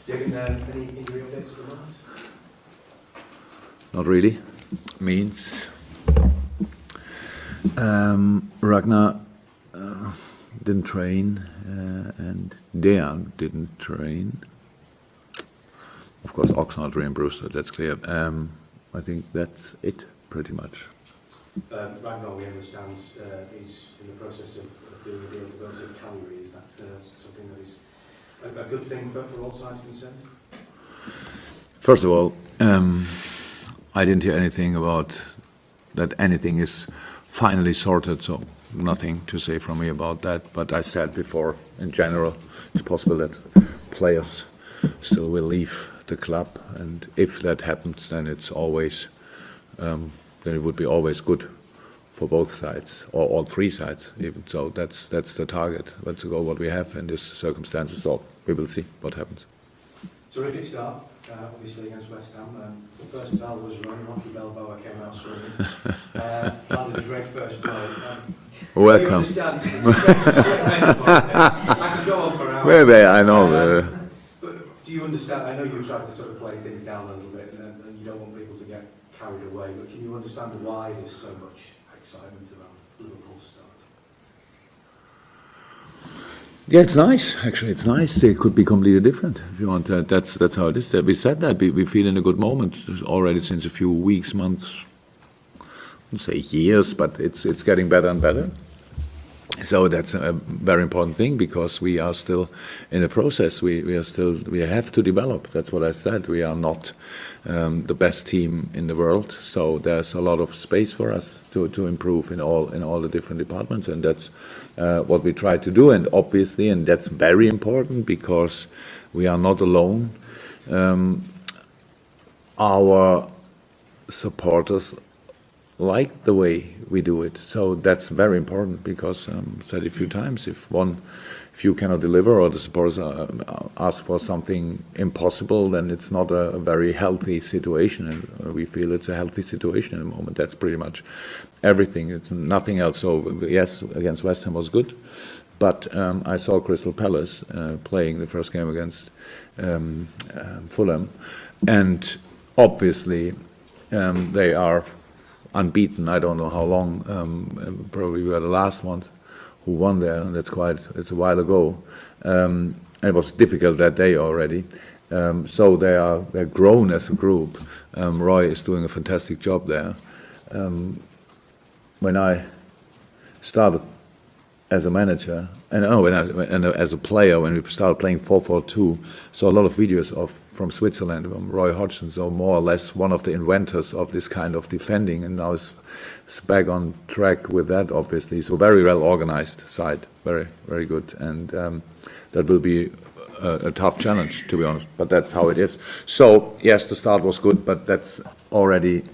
Jurgen, any injury updates at the moment? Not really. Means Ragnar didn't train and Dejan didn't train. Of course, Oxnard reimbursed, that's clear. I think that's it, pretty much. Ragnar, we understand, is in the process of doing a deal to go to Calgary. Is that something that is a good thing for all sides concerned? First of all, I didn't hear anything about that anything is finally sorted, so nothing to say from me about that. But I said before, in general, it's possible that players still will leave the club, and if that happens, then it's always then it would be always good for both sides, or all three sides even. So that's the target. Let's go what we have in these circumstances. So we will see what happens. Terrific start, obviously against West Ham. The first bell was run. Rocky Balboa came out swinging. Landed a great first play. Welcome. I could go on for hours. Maybe I know. But do you understand? I know you tried to sort of play things down a little bit, and you don't want people to get carried away. But can you understand why there's so much excitement around Liverpool's start? Yeah, it's nice. Actually, it's nice. It could be completely different if you want. That's how it is. We said that we feel in a good moment already since a few weeks, months. I wouldn't say years, but it's getting better and better. So that's a very important thing because we are still in the process. We have to develop. That's what I said. We are not the best team in the world. So there's a lot of space for us to improve in all the different departments, and that's what we try to do. And obviously, and that's very important because we are not alone. Our supporters like the way we do it, so that's very important because said a few times, if you cannot deliver or the supporters ask for something impossible, then it's not a very healthy situation, and we feel it's a healthy situation at the moment. That's pretty much everything. It's nothing else. So yes, against West Ham was good, but I saw Crystal Palace playing the first game against Fulham, and obviously they are unbeaten. I don't know how long. Probably we were the last one who won there, and it's a while ago. It was difficult that day already. So they're grown as a group. Roy is doing a fantastic job there. When I started as a manager, and as a player, when we started playing 4-4-2, saw a lot of videos from Switzerland, from Roy Hodgson, so more or less one of the inventors of this kind of defending, and now is back on track with that, obviously. So very well organized side, very, very good, and that will be a tough challenge, to be honest, but that's how it is. So yes, the start was good, but that's already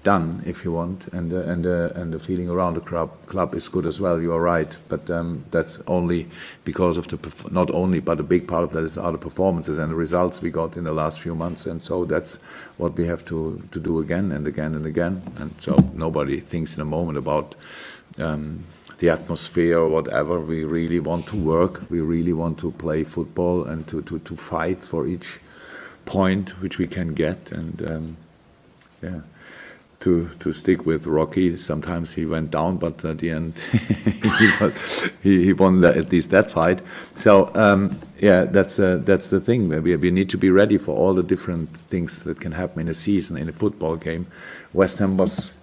done, if you want, and the feeling around the club is good as well. You are right, but that's only because of not only, but a big part of that are the performances and the results we got in the last few months, and so that's what we have to do again and again and again. And so nobody thinks in a moment about the atmosphere or whatever. We really want to work. We really want to play football and to fight for each point which we can get, and yeah. To stick with Rocky, sometimes he went down, but at the end he won at least that fight. So yeah, that's the thing. We need to be ready for all the different things that can happen in a season, in a football game. West Ham was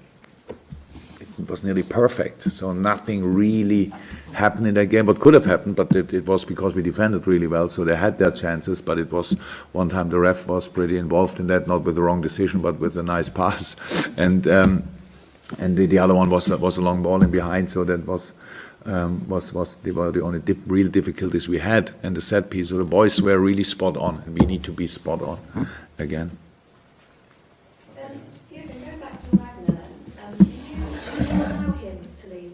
nearly perfect, so nothing really happened in that game. What could have happened, but it was because we defended really well, so they had their chances, but it was one time the ref was pretty involved in that, not with the wrong decision, but with a nice pass, and the other one was a long ball in behind, so that was the only real difficulties we had, and the set piece. So the boys were really spot on, and we need to be spot on again.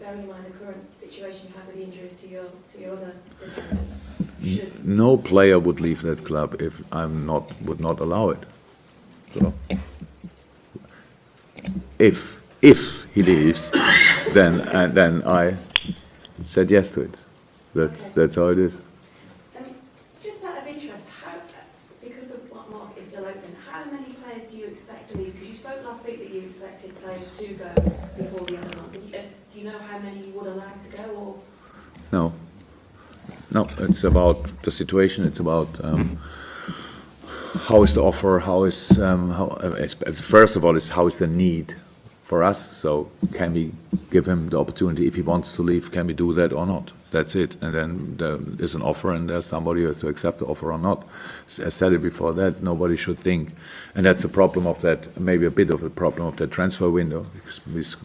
Bearing in mind the current situation you have with the injuries to your other defenders? No player would leave that club if would not allow it. So if he leaves, then I said yes to it. That's how it is. Just out of interest, because the market is still open, how many players do you expect to leave? Because you spoke last week that you expected players to go before the end of the month. Do you know how many you would allow to go? Or No. No, it's about the situation. It's about how is the offer, first of all, is how is the need for us. So can we give him the opportunity if he wants to leave? Can we do that or not? That's it. And then there is an offer, and there's somebody who has to accept the offer or not. I said it before that nobody should think, and that's a problem of that. Maybe a bit of a problem of that transfer window.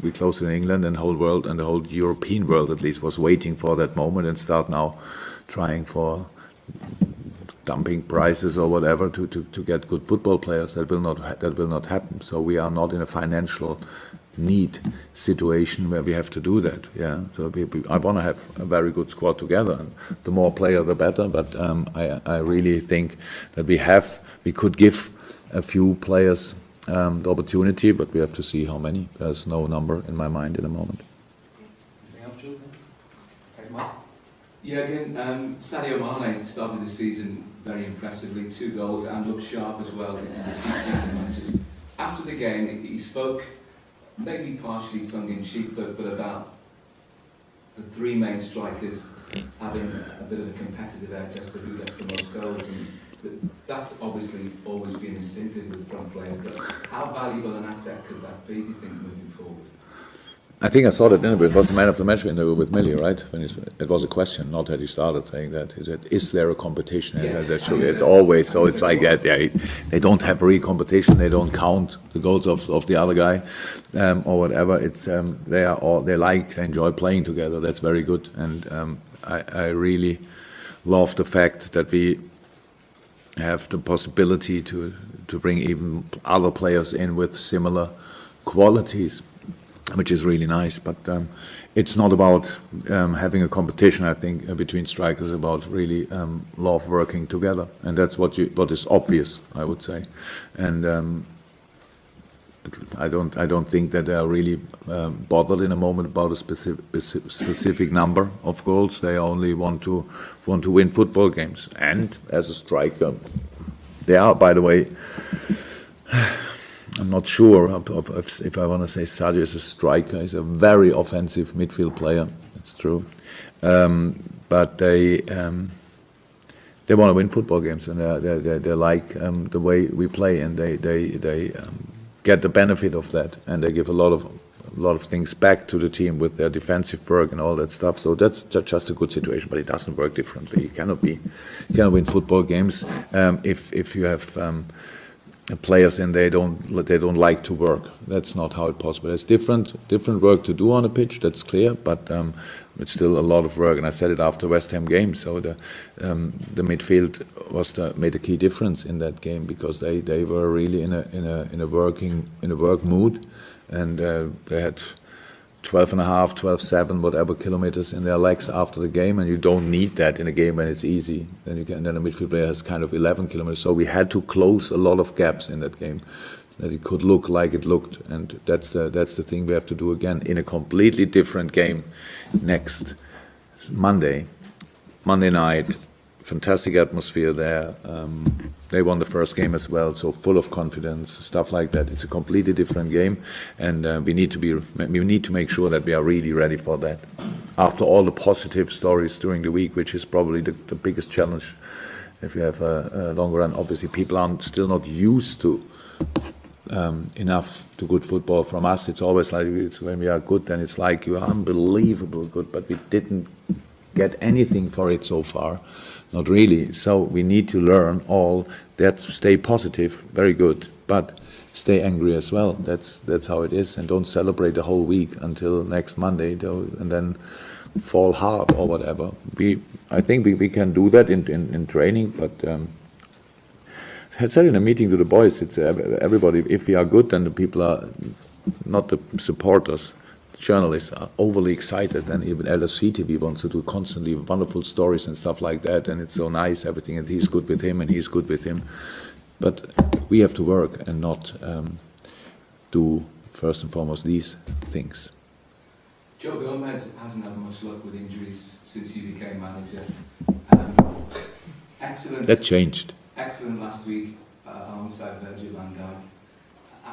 We closed in England, and the whole world and the whole European world at least was waiting for that moment and start now trying for dumping prices or whatever to get good football players. That will not happen. So we are not in a financial need situation where we have to do that. Yeah. So I want to have a very good squad together, and the more players the better. But I really think that we could give a few players the opportunity, but we have to see how many. There's no number in my mind at the moment. Anything else, Jurgen? Okay, Mark? Yeah, again, Sadio Mane started the season very impressively, 2 goals, and looked sharp as well in the matches. After the game, he spoke, maybe partially tongue-in-cheek, but about the 3 main strikers having a bit of a competitive edge as to who gets the most goals. And that's obviously always been instinctive with front players, but how valuable an asset could that be, do you think, moving forward? I think I saw that interview. It was the man of the match interview with Millie, right? It was a question, not that he started saying that. He said, "Is there a competition?" Yes. It's always so. It's like that. Yeah, they don't have real competition. They don't count the goals of the other guy or whatever. It's they enjoy playing together. That's very good. And I really love the fact that we have the possibility to bring even other players in with similar qualities, which is really nice. But it's not about having a competition, I think, between strikers. It's about really love working together, and that's what is obvious, I would say. And I don't think that they are really bothered in a moment about a specific number of goals. They only want to win football games. And as a striker, they are, by the way. I'm not sure if I want to say Sadio is a striker. He's a very offensive midfield player. That's true, but they want to win football games, and they like the way we play, and they get the benefit of that, and they give a lot of things back to the team with their defensive work and all that stuff. So that's just a good situation, but it doesn't work differently. You cannot win football games if you have. Players and they don't like to work. That's not how it's possible. There's different work to do on a pitch. That's clear, but it's still a lot of work. And I said it after West Ham game. So the midfield made a key difference in that game, because they were really in a work mood, and they had 12.5, 12.7, whatever kilometers in their legs after the game, and you don't need that in a game when it's easy. Then a midfield player has kind of 11 kilometers. So we had to close a lot of gaps in that game, that it could look like it looked, and that's the thing we have to do again in a completely different game next Monday night. Fantastic atmosphere there. They won the first game as well, so full of confidence, stuff like that. It's a completely different game, and we need to make sure that we are really ready for that. After all the positive stories during the week, which is probably the biggest challenge, if you have a longer run. Obviously, people are still not used to enough to good football from us. It's always like when we are good, then it's like you are unbelievable good, but we didn't get anything for it so far. Not really. So we need to learn all that. Stay positive, very good, but stay angry as well. That's how it is, and don't celebrate the whole week until next Monday, and then fall hard or whatever. I think we can do that in training, but I said in a meeting to the boys, it's everybody. If we are good, then the people are not the supporters. Journalists are overly excited, and even LFC TV wants to do constantly wonderful stories and stuff like that, and it's so nice, everything, and he's good with him and he's good with him. But we have to work and not do, first and foremost, these things. Joe Gomez hasn't had much luck with injuries since you became manager. Excellent. That changed. excellent last week alongside Virgil van Dijk.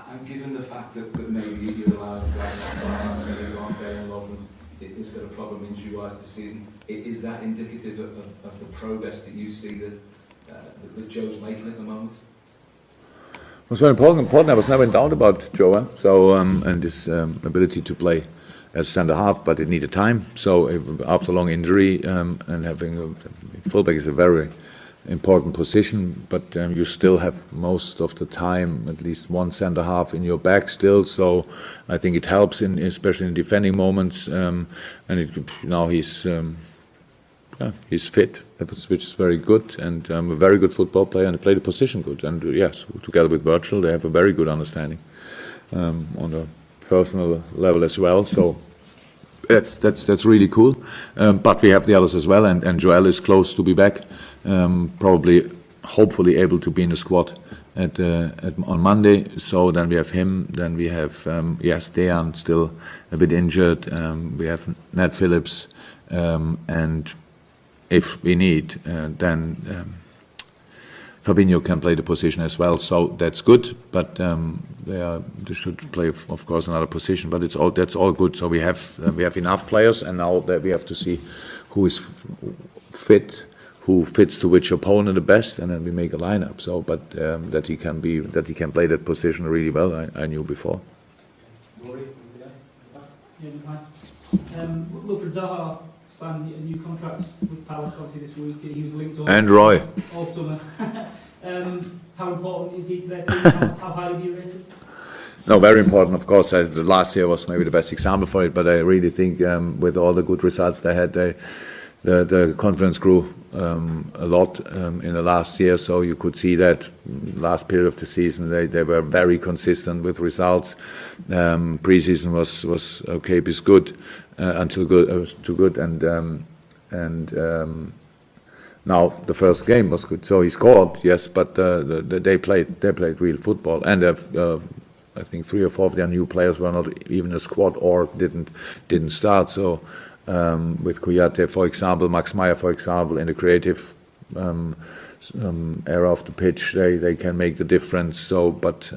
And given the fact that maybe you're allowed to go on Dale Lovren, it's got a problem injury-wise this season, is that indicative of the progress that you see that Joe's making at the moment? It was very important. I was never in doubt about Joe. So and his ability to play as centre half, but it needed time. So after a long injury and having a fullback is a very important position, but you still have most of the time at least one centre half in your back still. So I think it helps especially in defending moments. And now he's fit, which is very good, and a very good football player, and he played the position good. And yes, together with Virgil, they have a very good understanding on a personal level as well. So that's really cool. But we have the others as well, and Joel is close to be back, probably, hopefully able to be in the squad on Monday. So then we have him. Then we have Dejan still a bit injured. We have Nat Phillips, and if we need, then Fabinho can play the position as well, so that's good. But they should play, of course, another position. But that's all good. So we have enough players, and now that we have to see who is fit, who fits to which opponent the best, and then we make a lineup. So, but that he can play that position really well, I knew before. Wilfried Zaha signed a new contract with Palace obviously this week. He was linked And Roy. all summer. How important is he to their team? How highly do you rate him? No, very important, of course. The last year was maybe the best example for it, but I really think with all the good results they had, the confidence grew a lot in the last year. So you could see that last period of the season they were very consistent with results. Pre-season was okay, it was good until good, it was too good, and now the first game was good. So he scored, yes, but they played real football, and I think 3 or 4 of their new players were not even in the squad or didn't start. So with Kouyaté, for example, Max Meyer, for example, in the creative area of the pitch, they can make the difference. So, but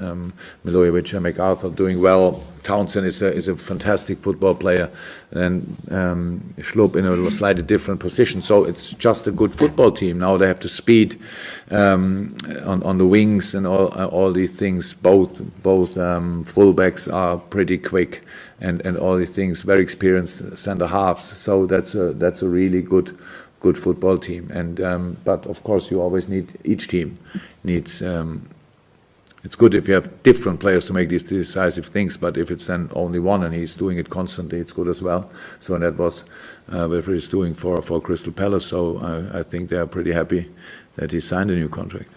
Milojevic and MacArthur doing well. Townsend is a fantastic football player, and Schlupp in a slightly different position. So it's just a good football team. Now they have the speed on the wings and all these things. Both fullbacks are pretty quick, and all these things. Very experienced centre halves. So that's a really good football team. And but of course you always need, each team needs. It's good if you have different players to make these decisive things, but if it's then only one and he's doing it constantly, it's good as well. So that was Wilfried is doing for Crystal Palace. So I think they are pretty happy that he signed a new contract.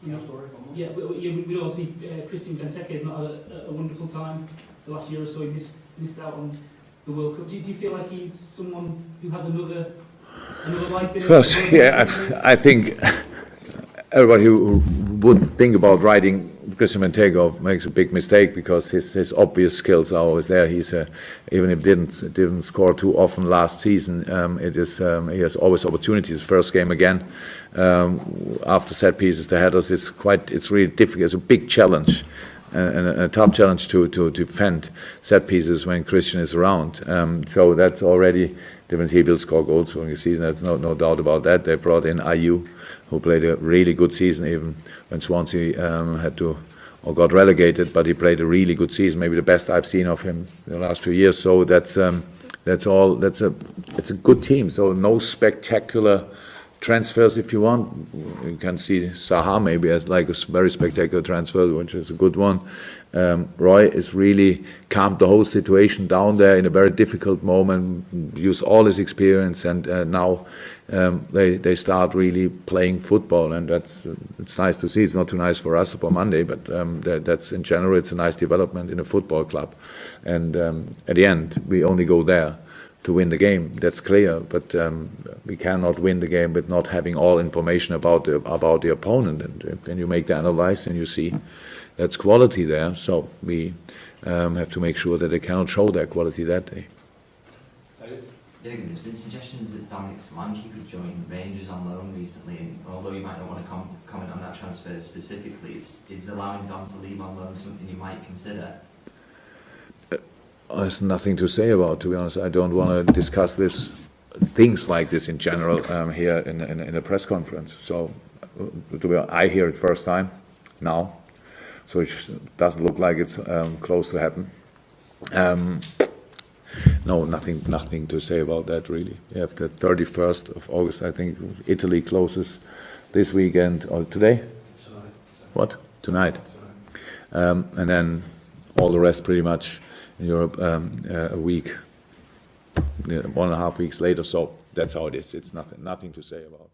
Yeah, we all see Christian Benteke has not had a wonderful time the last year or so. He missed out on the World Cup. Do you feel like he's someone who has another life in him? First, yeah, I think everybody who would think about writing Christian Benteke makes a big mistake, because his obvious skills are always there. He's even if didn't score too often last season, he has always opportunities. First game again, after set pieces, the headers, it's really difficult. It's a big challenge. And a tough challenge to defend set pieces when Christian is around. So that's already different. He will score goals during the season. There's no doubt about that. They brought in Ayew, who played a really good season, even when Swansea got relegated. But he played a really good season, maybe the best I've seen of him in the last few years. So it's a good team. So no spectacular transfers. If you want, you can see Zaha maybe as like a very spectacular transfer, which is a good one. Roy has really calmed the whole situation down there in a very difficult moment, use all his experience, and now they start really playing football, and it's nice to see. It's not too nice for us for Monday, but that's in general, it's a nice development in a football club. And at the end, we only go there to win the game. That's clear, but we cannot win the game with not having all information about the opponent. And then you make the analysis and you see that's quality there. So we have to make sure that they cannot show their quality that day. Jurgen, there's been suggestions that Dominic Solanke could join Rangers on loan recently, and although you might not want to comment on that transfer specifically, is allowing Dom to leave on loan something you might consider? There's nothing to say about, to be honest. I don't want to discuss things like this in general here in a press conference. So, I hear it first time now, so it doesn't look like it's close to happen. No, nothing to say about that really. We have the 31st of August, I think. Italy closes this weekend or today. Tonight. What? Tonight. And then all the rest pretty much in Europe a week, 1.5 weeks later. So that's how it is. It's nothing to say about.